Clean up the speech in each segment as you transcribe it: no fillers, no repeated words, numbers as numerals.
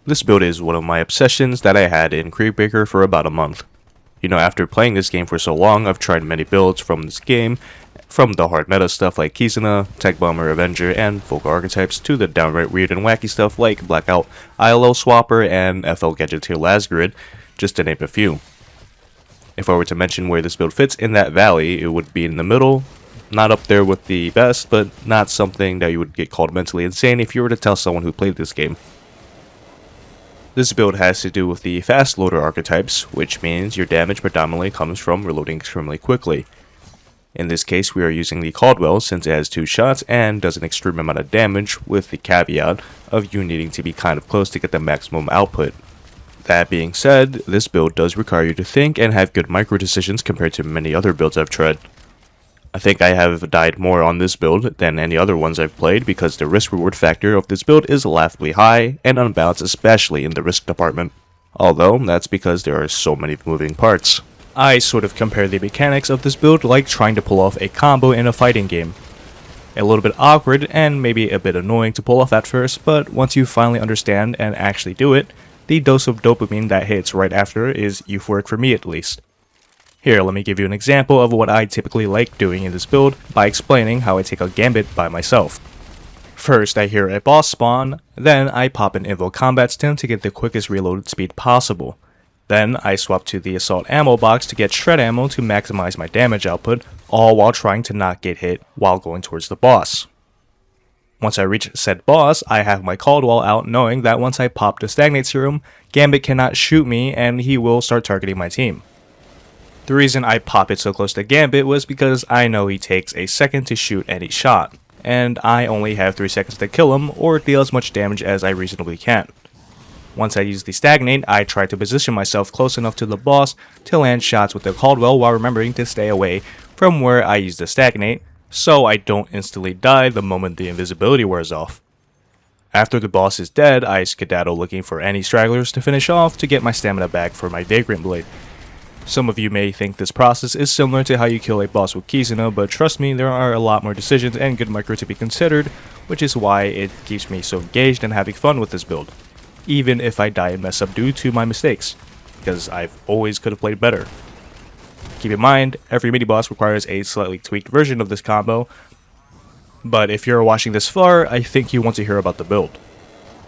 This build is one of my obsessions that I had in Creedbreaker for about a month. After playing this game for so long, I've tried many builds from this game, from the hard meta stuff like Kizuna, Tech Bomber, Avenger, and Vocal Archetypes, to the downright weird and wacky stuff like Blackout, ILO Swapper, and FL Gadgeteer Lasgrid, just to name a few. If I were to mention where this build fits in that valley, it would be in the middle, not up there with the best, but not something that you would get called mentally insane if you were to tell someone who played this game. This build has to do with the fast loader archetypes, which means your damage predominantly comes from reloading extremely quickly. In this case, we are using the Caldwell since it has 2 shots and does an extreme amount of damage, with the caveat of you needing to be kind of close to get the maximum output. That being said, this build does require you to think and have good micro decisions compared to many other builds I've tried. I think I have died more on this build than any other ones I've played because the risk-reward factor of this build is laughably high and unbalanced, especially in the risk department. Although, that's because there are so many moving parts. I sort of compare the mechanics of this build like trying to pull off a combo in a fighting game. A little bit awkward and maybe a bit annoying to pull off at first, but once you finally understand and actually do it, the dose of dopamine that hits right after is euphoric for me at least. Here, let me give you an example of what I typically like doing in this build by explaining how I take a gambit by myself. First, I hear a boss spawn, then I pop an Invo Combat Stim to get the quickest reload speed possible. Then I swap to the Assault Ammo box to get shred ammo to maximize my damage output, all while trying to not get hit while going towards the boss. Once I reach said boss, I have my Caldwell out knowing that once I pop the Stagnate Serum, Gambit cannot shoot me and he will start targeting my team. The reason I pop it so close to Gambit was because I know he takes a second to shoot any shot, and I only have 3 seconds to kill him or deal as much damage as I reasonably can. Once I use the Stagnate, I try to position myself close enough to the boss to land shots with the Caldwell while remembering to stay away from where I use the Stagnate, so I don't instantly die the moment the invisibility wears off. After the boss is dead, I skedaddle looking for any stragglers to finish off to get my stamina back for my Vagrant Blade. Some of you may think this process is similar to how you kill a boss with Kizuna, but trust me, there are a lot more decisions and good micro to be considered, which is why it keeps me so engaged and having fun with this build, even if I die and mess up due to my mistakes, because I've always could have played better. Keep in mind, every mini-boss requires a slightly tweaked version of this combo, but if you're watching this far, I think you want to hear about the build.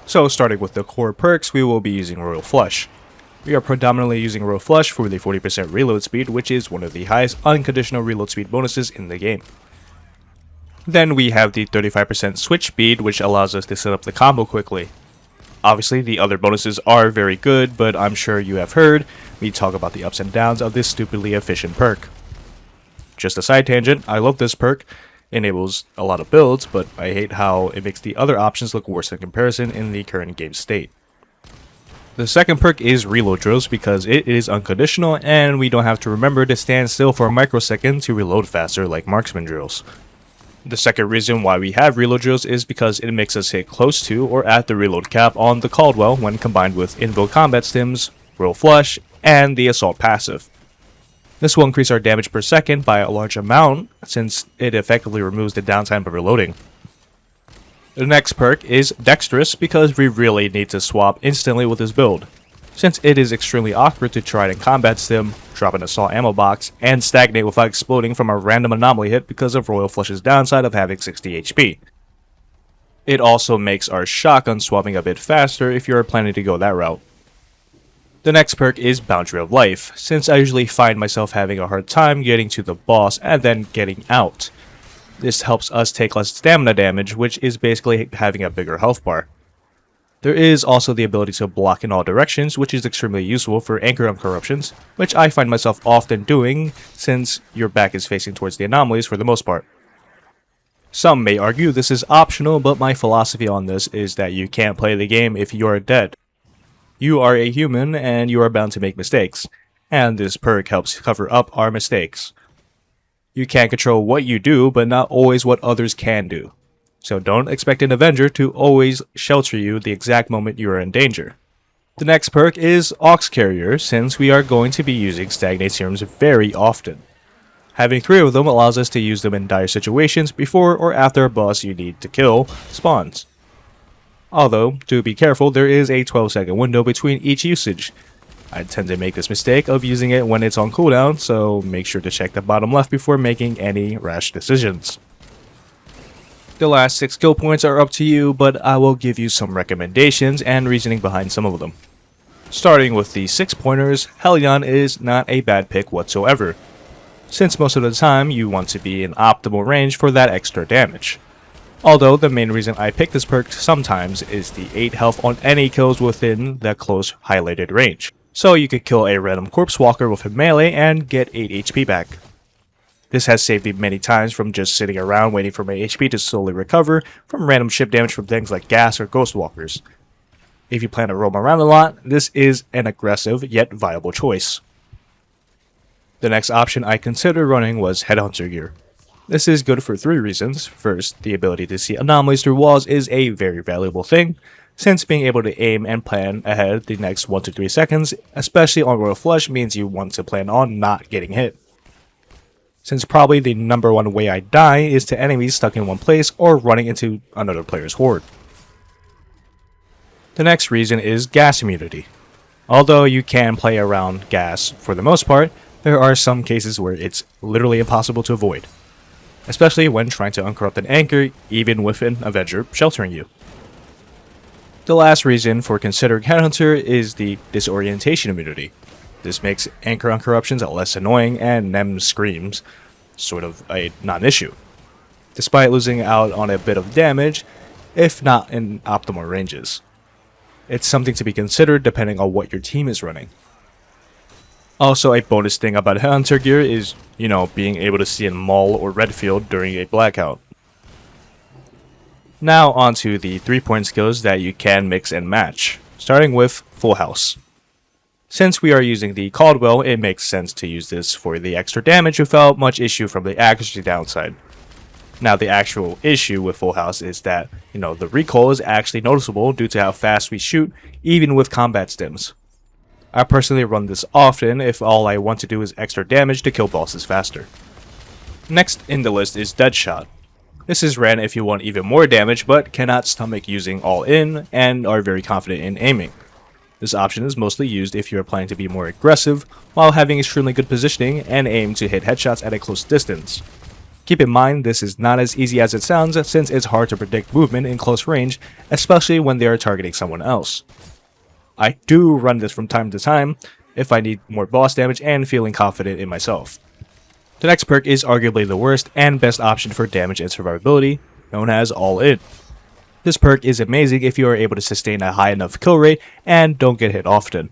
So starting with the core perks, we will be using Royal Flush. We are predominantly using Royal Flush for the 40% reload speed, which is one of the highest unconditional reload speed bonuses in the game. Then we have the 35% switch speed, which allows us to set up the combo quickly. Obviously, the other bonuses are very good, but I'm sure you have heard me talk about the ups and downs of this stupidly efficient perk. Just a side tangent, I love this perk. It enables a lot of builds, but I hate how it makes the other options look worse in comparison in the current game state. The second perk is Reload Drills because it is unconditional and we don't have to remember to stand still for a microsecond to reload faster like Marksman Drills. The second reason why we have Reload Drills is because it makes us hit close to or at the reload cap on the Caldwell when combined with Invo Combat Stims, Royal Flush, and the Assault passive. This will increase our damage per second by a large amount since it effectively removes the downtime of reloading. The next perk is Dexterous because we really need to swap instantly with this build, since it is extremely awkward to try to combat stim, drop an assault ammo box, and stagnate without exploding from a random anomaly hit because of Royal Flush's downside of having 60 HP. It also makes our shotgun swapping a bit faster if you are planning to go that route. The next perk is Boundary of Life, since I usually find myself having a hard time getting to the boss and then getting out. This helps us take less stamina damage, which is basically having a bigger health bar. There is also the ability to block in all directions, which is extremely useful for anchor uncorruptions, which I find myself often doing since your back is facing towards the anomalies for the most part. Some may argue this is optional, but my philosophy on this is that you can't play the game if you are dead. You are a human and you are bound to make mistakes, and this perk helps cover up our mistakes. You can control what you do, but not always what others can do. So don't expect an Avenger to always shelter you the exact moment you are in danger. The next perk is Aux Carrier, since we are going to be using Stagnate Serums very often. Having 3 of them allows us to use them in dire situations before or after a boss you need to kill spawns. Although, do be careful, there is a 12-second window between each usage. I tend to make this mistake of using it when it's on cooldown, so make sure to check the bottom left before making any rash decisions. The last 6 skill points are up to you, but I will give you some recommendations and reasoning behind some of them. Starting with the 6 pointers, Hellion is not a bad pick whatsoever, since most of the time you want to be in optimal range for that extra damage. Although the main reason I pick this perk sometimes is the 8 health on any kills within the close highlighted range. So you could kill a random corpse walker with a melee and get 8 HP back. This has saved me many times from just sitting around waiting for my HP to slowly recover from random ship damage from things like gas or ghost walkers. If you plan to roam around a lot, this is an aggressive yet viable choice. The next option I considered running was Headhunter gear. This is good for 3 reasons. First, the ability to see anomalies through walls is a very valuable thing, since being able to aim and plan ahead the next 1 to 3 seconds, especially on Royal Flush, means you want to plan on not getting hit. Since probably the number 1 way I die is to enemies stuck in one place or running into another player's horde. The next reason is gas immunity. Although you can play around gas for the most part, there are some cases where it's literally impossible to avoid, especially when trying to uncorrupt an anchor even with an Avenger sheltering you. The last reason for considering Headhunter is the disorientation immunity. This makes anchor uncorruptions less annoying and Nem screams sort of a non-issue, despite losing out on a bit of damage if not in optimal ranges. It's something to be considered depending on what your team is running. Also, a bonus thing about Headhunter gear is, being able to see in Maul or Redfield during a blackout. Now onto the 3-point skills that you can mix and match, starting with Full House. Since we are using the Caldwell, it makes sense to use this for the extra damage without much issue from the accuracy downside. Now the actual issue with Full House is that, the recoil is actually noticeable due to how fast we shoot, even with combat stims. I personally run this often if all I want to do is extra damage to kill bosses faster. Next in the list is Deadshot. This is ran if you want even more damage but cannot stomach using all in and are very confident in aiming. This option is mostly used if you are planning to be more aggressive while having extremely good positioning and aim to hit headshots at a close distance. Keep in mind this is not as easy as it sounds since it's hard to predict movement in close range, especially when they are targeting someone else. I do run this from time to time if I need more boss damage and feeling confident in myself. The next perk is arguably the worst and best option for damage and survivability, known as All In. This perk is amazing if you are able to sustain a high enough kill rate and don't get hit often.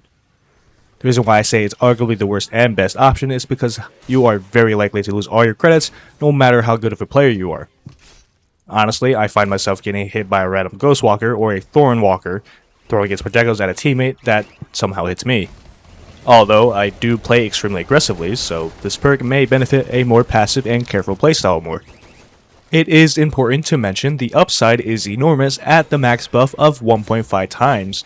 The reason why I say it's arguably the worst and best option is because you are very likely to lose all your credits no matter how good of a player you are. Honestly, I find myself getting hit by a random Ghost Walker or a Thorn Walker throwing its projectiles at a teammate that somehow hits me. Although I do play extremely aggressively, so this perk may benefit a more passive and careful playstyle more. It is important to mention the upside is enormous at the max buff of 1.5 times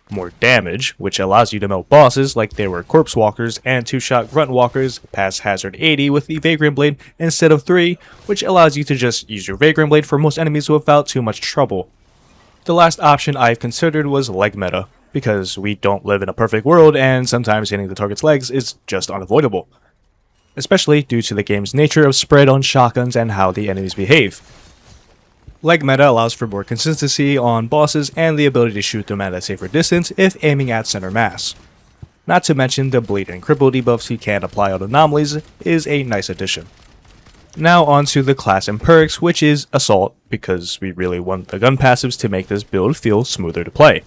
more damage, which allows you to melt bosses like they were Corpse Walkers and 2-shot Grunt Walkers past Hazard 80 with the Vagrant Blade instead of 3, which allows you to just use your Vagrant Blade for most enemies without too much trouble. The last option I've considered was leg meta, because we don't live in a perfect world and sometimes hitting the target's legs is just unavoidable, especially due to the game's nature of spread on shotguns and how the enemies behave. Leg meta allows for more consistency on bosses and the ability to shoot them at a safer distance if aiming at center mass. Not to mention the bleed and cripple debuffs you can apply on anomalies is a nice addition. Now onto the class and perks, which is Assault, because we really want the gun passives to make this build feel smoother to play.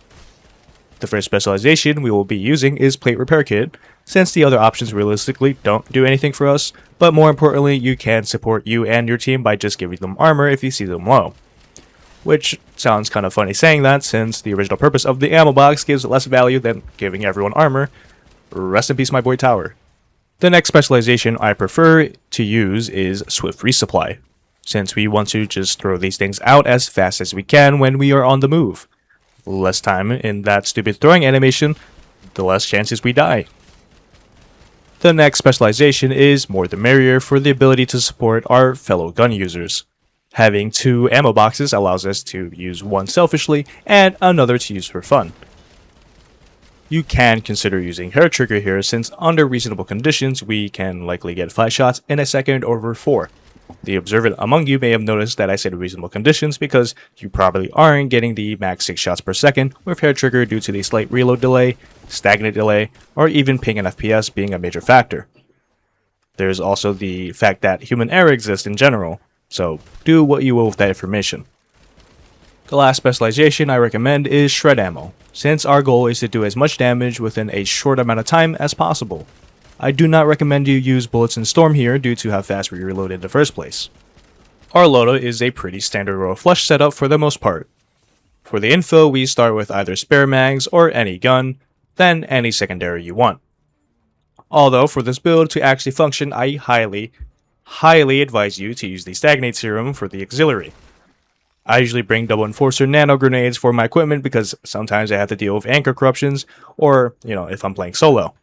The first specialization we will be using is Plate Repair Kit, since the other options realistically don't do anything for us, but more importantly you can support you and your team by just giving them armor if you see them low. Which sounds kind of funny saying that, since the original purpose of the ammo box gives less value than giving everyone armor. Rest in peace my boy Tower. The next specialization I prefer to use is Swift Resupply, since we want to just throw these things out as fast as we can when we are on the move. Less time in that stupid throwing animation, the less chances we die. The next specialization is More the Merrier for the ability to support our fellow gun users. Having 2 ammo boxes allows us to use one selfishly and another to use for fun. You can consider using hair trigger here, since under reasonable conditions we can likely get 5 shots in a second over 4. The observant among you may have noticed that I said reasonable conditions because you probably aren't getting the max 6 shots per second with hair trigger due to the slight reload delay, stagnant delay, or even ping and FPS being a major factor. There's also the fact that human error exists in general, so do what you will with that information. The last specialization I recommend is shred ammo, since our goal is to do as much damage within a short amount of time as possible. I do not recommend you use bullets in storm here due to how fast we reload in the first place. Our loadout is a pretty standard row flush setup for the most part. For the info, we start with either spare mags or any gun, then any secondary you want. Although for this build to actually function, I highly advise you to use the stagnate serum for the auxiliary. I usually bring double enforcer nano grenades for my equipment because sometimes I have to deal with anchor corruptions, or, if I'm playing solo.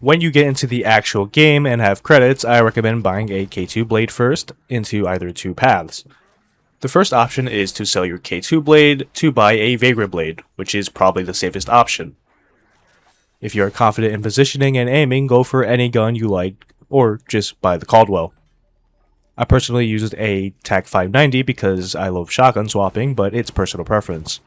When you get into the actual game and have credits, I recommend buying a K2 blade first into either 2 paths. The first option is to sell your K2 blade to buy a Vagrant blade, which is probably the safest option. If you are confident in positioning and aiming, go for any gun you like, or just buy the Caldwell. I personally used a TAC 590 because I love shotgun swapping, but it's personal preference.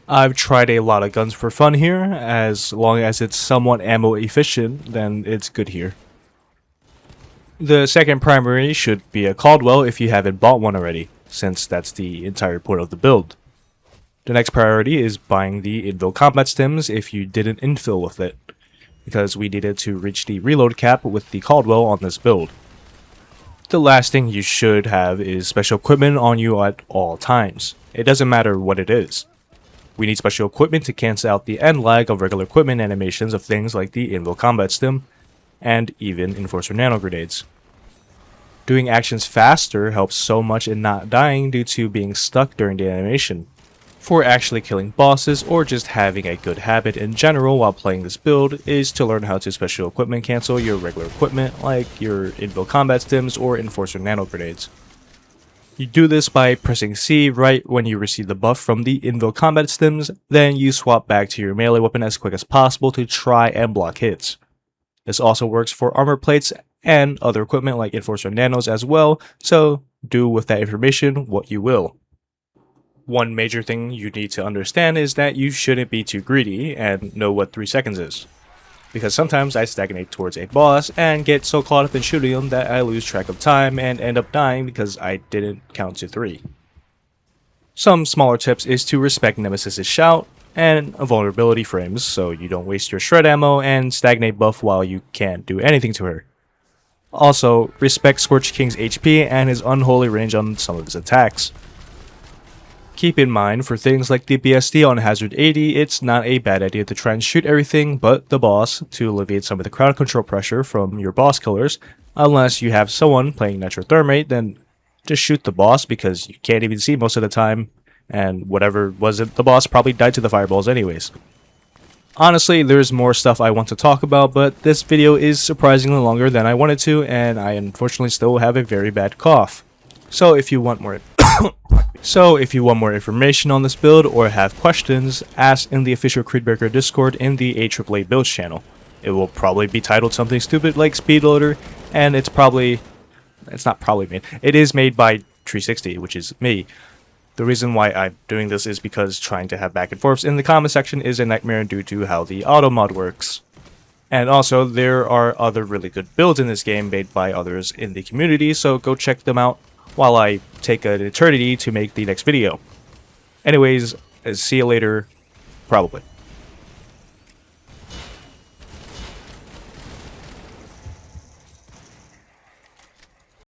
I've tried a lot of guns for fun here. As long as it's somewhat ammo efficient, then it's good here. The second primary should be a Caldwell if you haven't bought one already, since that's the entire point of the build. The next priority is buying the infill combat stims if you didn't infill with it, because we needed to reach the reload cap with the Caldwell on this build. The last thing you should have is special equipment on you at all times. It doesn't matter what it is. We need special equipment to cancel out the end lag of regular equipment animations of things like the infill combat stim, and even enforcer nano grenades. Doing actions faster helps so much in not dying due to being stuck during the animation. For actually killing bosses or just having a good habit in general while playing this build is to learn how to special equipment cancel your regular equipment like your infill combat stims or enforcer nano grenades. You do this by pressing C right when you receive the buff from the infill combat stims, then you swap back to your melee weapon as quick as possible to try and block hits. This also works for armor plates and other equipment like enforcer nanos as well, so do with that information what you will. One major thing you need to understand is that you shouldn't be too greedy and know what 3 seconds is. Because sometimes I stagnate towards a boss and get so caught up in shooting them that I lose track of time and end up dying because I didn't count to 3. Some smaller tips is to respect Nemesis's shout and vulnerability frames so you don't waste your shred ammo and stagnate buff while you can't do anything to her. Also, respect Scorch King's HP and his unholy range on some of his attacks. Keep in mind, for things like the BSD on Hazard 80, it's not a bad idea to try and shoot everything but the boss to alleviate some of the crowd control pressure from your boss killers. Unless you have someone playing Nitrothermate, then just shoot the boss because you can't even see most of the time, and whatever wasn't the boss probably died to the fireballs anyways. Honestly, there's more stuff I want to talk about, but this video is surprisingly longer than I wanted to, and I unfortunately still have a very bad cough. So if you want more information on this build or have questions, ask in the official Creedbreaker Discord in the A-888 builds channel. It will probably be titled something stupid like Speedloader, and it is made by 360, which is me. The reason why I'm doing this is because trying to have back and forths in the comment section is a nightmare due to how the auto mod works. And also, there are other really good builds in this game made by others in the community, so go check them out while I take an eternity to make the next video. Anyways, see you later, probably.